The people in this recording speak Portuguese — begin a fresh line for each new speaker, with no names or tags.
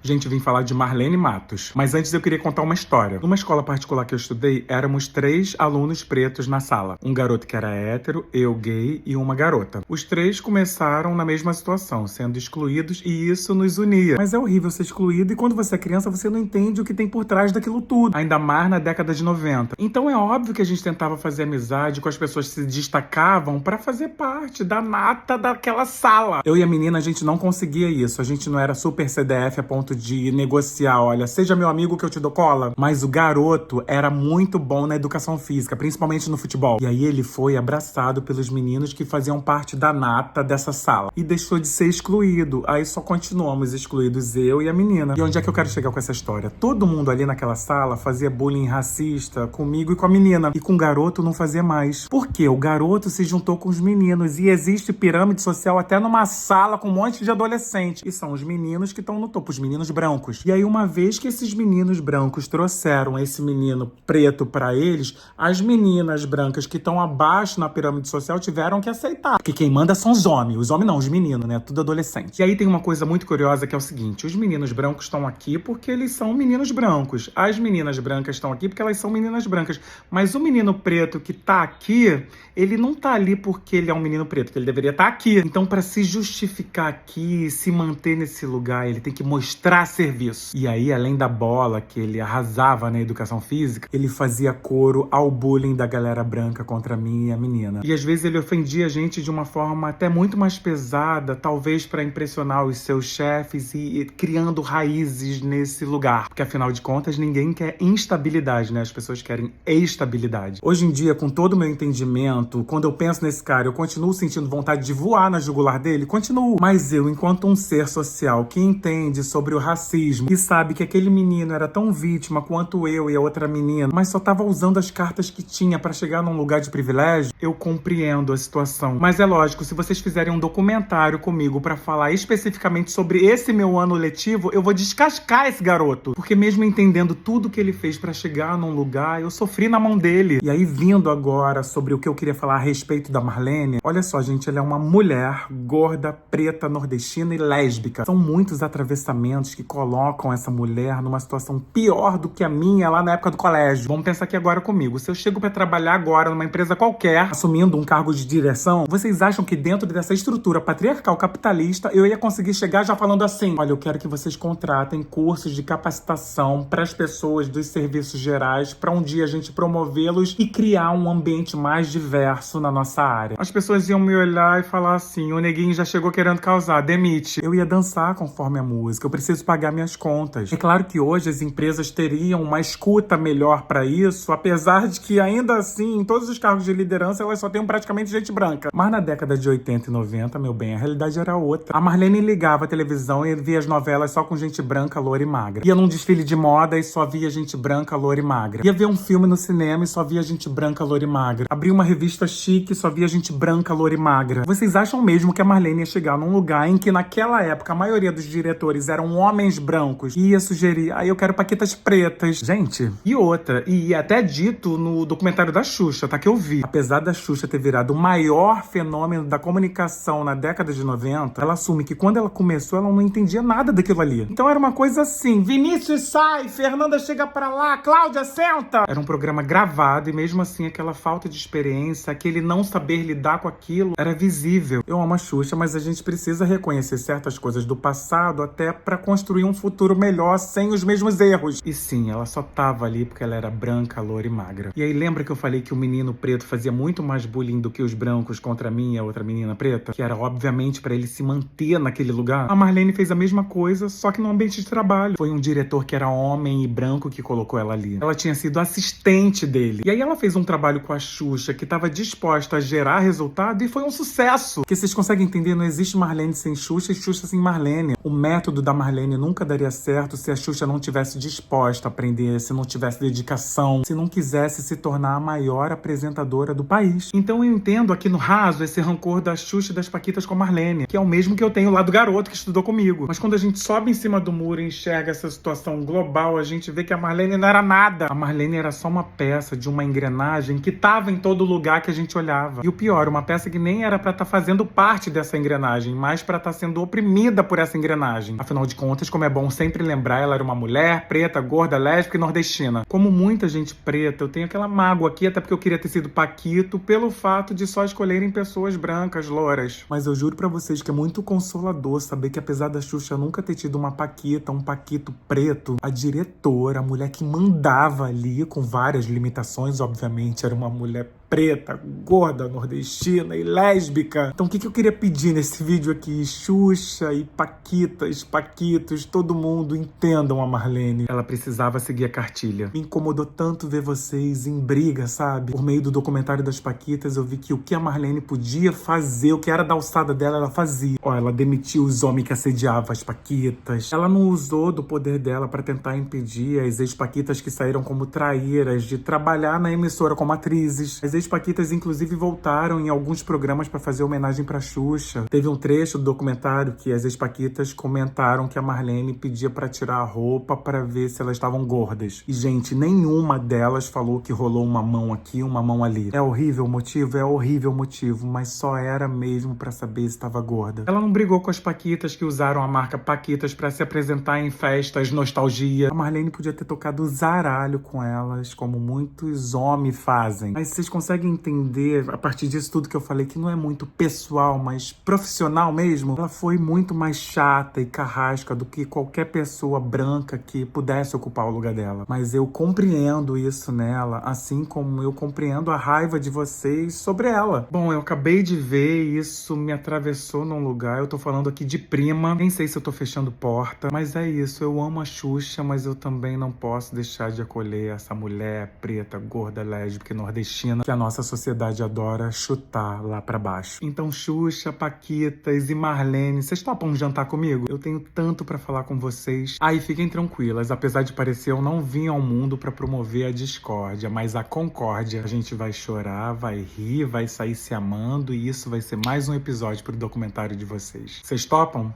Gente, eu vim falar de Marlene Matos. Mas antes eu queria contar uma história. Numa escola particular que eu estudei, éramos 3 alunos pretos na sala. Um garoto que era hétero, eu gay e uma garota. Os 3 começaram na mesma situação, sendo excluídos, e isso nos unia. Mas é horrível ser excluído, e quando você é criança, você não entende o que tem por trás daquilo tudo. Ainda mais na década de 90. Então é óbvio que a gente tentava fazer amizade com as pessoas que se destacavam pra fazer parte da nata daquela sala. Eu e a menina, a gente não conseguia isso. A gente não era super CDF a ponto de negociar, olha, seja meu amigo que eu te dou cola. Mas o garoto era muito bom na educação física, principalmente no futebol. E aí ele foi abraçado pelos meninos que faziam parte da nata dessa sala. E deixou de ser excluído. Aí só continuamos excluídos, eu e a menina. E onde é que eu quero chegar com essa história? Todo mundo ali naquela sala fazia bullying racista comigo e com a menina. E com o garoto não fazia mais. Por quê? O garoto se juntou com os meninos. E existe pirâmide social até numa sala com um monte de adolescente. E são os meninos que estão no topo, os meninos brancos. E aí, uma vez que esses meninos brancos trouxeram esse menino preto pra eles, as meninas brancas que estão abaixo na pirâmide social tiveram que aceitar. Porque quem manda são os homens. Os homens não, os meninos, né? Tudo adolescente. E aí tem uma coisa muito curiosa que é o seguinte: os meninos brancos estão aqui porque eles são meninos brancos. As meninas brancas estão aqui porque elas são meninas brancas. Mas o menino preto que tá aqui, ele não tá ali porque ele é um menino preto, que ele deveria estar aqui. Então, pra se justificar aqui, se manter nesse lugar, ele tem que mostrar serviço. E aí, além da bola, que ele arrasava na educação física, ele fazia coro ao bullying da galera branca contra mim e a menina. E às vezes ele ofendia a gente de uma forma até muito mais pesada, talvez pra impressionar os seus chefes e criando raízes nesse lugar. Porque afinal de contas, ninguém quer instabilidade, né? As pessoas querem estabilidade. Hoje em dia, com todo o meu entendimento, quando eu penso nesse cara, eu continuo sentindo vontade de voar na jugular dele? Continuo. Mas eu, enquanto um ser social que entende sobre o racismo e sabe que aquele menino era tão vítima quanto eu e a outra menina, mas só tava usando as cartas que tinha pra chegar num lugar de privilégio, eu compreendo a situação. Mas é lógico, se vocês fizerem um documentário comigo pra falar especificamente sobre esse meu ano letivo, eu vou descascar esse garoto. Porque mesmo entendendo tudo que ele fez pra chegar num lugar, eu sofri na mão dele. E aí, vindo agora sobre o que eu queria falar a respeito da Marlene, olha só, gente, ela é uma mulher gorda, preta, nordestina e lésbica. São muitos atravessamentos que colocam essa mulher numa situação pior do que a minha lá na época do colégio. Vamos pensar aqui agora comigo. Se eu chego pra trabalhar agora numa empresa qualquer, assumindo um cargo de direção, vocês acham que dentro dessa estrutura patriarcal capitalista, eu ia conseguir chegar já falando assim: olha, eu quero que vocês contratem cursos de capacitação para as pessoas dos serviços gerais, para um dia a gente promovê-los e criar um ambiente mais diverso na nossa área. As pessoas iam me olhar e falar assim: o neguinho já chegou querendo causar, demite. Eu ia dançar conforme a música, eu preciso pagar minhas contas. É claro que hoje as empresas teriam uma escuta melhor para isso, apesar de que ainda assim, em todos os cargos de liderança, elas só têm praticamente gente branca. Mas na década de 80 e 90, meu bem, a realidade era outra. A Marlene ligava a televisão e via as novelas só com gente branca, loura e magra. Ia num desfile de moda e só via gente branca, loura e magra. Ia ver um filme no cinema e só via gente branca, loura e magra. Abria uma revista chique e só via gente branca, loura e magra. Vocês acham mesmo que a Marlene ia chegar num lugar em que naquela época a maioria dos diretores eram homens brancos e ia sugerir: eu quero paquetas pretas? Gente, e outra, e até dito no documentário da Xuxa, tá, que eu vi. Apesar da Xuxa ter virado o maior fenômeno da comunicação na década de 90, ela assume que quando ela começou, ela não entendia nada daquilo ali. Então era uma coisa assim: Vinícius sai, Fernanda chega pra lá, Cláudia senta. Era um programa gravado e mesmo assim aquela falta de experiência, aquele não saber lidar com aquilo, era visível. Eu amo a Xuxa, mas a gente precisa reconhecer certas coisas do passado até pra construir um futuro melhor sem os mesmos erros. E sim, ela só tava ali porque ela era branca, loura e magra. E aí lembra que eu falei que o menino preto fazia muito mais bullying do que os brancos contra mim e a outra menina preta? Que era obviamente pra ele se manter naquele lugar? A Marlene fez a mesma coisa, só que no ambiente de trabalho. Foi um diretor que era homem e branco que colocou ela ali. Ela tinha sido assistente dele. E aí ela fez um trabalho com a Xuxa que tava disposta a gerar resultado e foi um sucesso. Que vocês conseguem entender, não existe Marlene sem Xuxa e Xuxa sem Marlene. O método da Marlene nunca daria certo se a Xuxa não tivesse disposta a aprender, se não tivesse dedicação, se não quisesse se tornar a maior apresentadora do país. Então eu entendo aqui no raso esse rancor da Xuxa e das Paquitas com a Marlene, que é o mesmo que eu tenho lá do garoto que estudou comigo. Mas quando a gente sobe em cima do muro e enxerga essa situação global, a gente vê que a Marlene não era nada. A Marlene era só uma peça de uma engrenagem que tava em todo lugar que a gente olhava. E o pior, uma peça que nem era pra estar fazendo parte dessa engrenagem, mas pra estar sendo oprimida por essa engrenagem. Afinal de contas, contas, como é bom sempre lembrar, ela era uma mulher preta, gorda, lésbica e nordestina. Como muita gente preta, eu tenho aquela mágoa aqui, até porque eu queria ter sido Paquito, pelo fato de só escolherem pessoas brancas, louras. Mas eu juro pra vocês que é muito consolador saber que apesar da Xuxa nunca ter tido uma Paquita, um Paquito preto, a diretora, a mulher que mandava ali, com várias limitações, obviamente, era uma mulher preta, gorda, nordestina e lésbica. Então o que eu queria pedir nesse vídeo aqui? Xuxa e Paquitas, Paquitos, todo mundo entendam a Marlene. Ela precisava seguir a cartilha. Me incomodou tanto ver vocês em briga, sabe? Por meio do documentário das Paquitas, eu vi que o que a Marlene podia fazer, o que era da alçada dela, ela fazia. Ó, ela demitiu os homens que assediavam as Paquitas. Ela não usou do poder dela para tentar impedir as ex-Paquitas que saíram como traíras de trabalhar na emissora como atrizes. As ex-Paquitas, inclusive, voltaram em alguns programas para fazer homenagem pra Xuxa. Teve um trecho do documentário que as ex-Paquitas comentaram que a Marlene pedia para tirar a roupa para ver se elas estavam gordas. E, gente, nenhuma delas falou que rolou uma mão aqui, uma mão ali. É horrível o motivo? É horrível o motivo, mas só era mesmo para saber se estava gorda. Ela não brigou com as Paquitas que usaram a marca Paquitas para se apresentar em festas nostalgia. A Marlene podia ter tocado zaralho com elas, como muitos homens fazem. Mas vocês conseguem entender, a partir disso tudo que eu falei, que não é muito pessoal, mas profissional mesmo? Ela foi muito mais chata e carrasca do que qualquer pessoa branca que pudesse ocupar o lugar dela. Mas eu compreendo isso nela, assim como eu compreendo a raiva de vocês sobre ela. Bom, eu acabei de ver, isso me atravessou num lugar, eu tô falando aqui de prima, nem sei se eu tô fechando porta, mas é isso, eu amo a Xuxa, mas eu também não posso deixar de acolher essa mulher preta, gorda, lésbica e nordestina que a nossa sociedade adora chutar lá pra baixo. Então, Xuxa, Paquitas e Marlene, vocês topam jantar comigo? Eu tenho tanto pra falar com vocês. Aí, fiquem tranquilas, apesar de parecer, eu não vim ao mundo pra promover a discórdia, mas a concórdia. A gente vai chorar, vai rir, vai sair se amando e isso vai ser mais um episódio pro documentário de vocês. Vocês topam?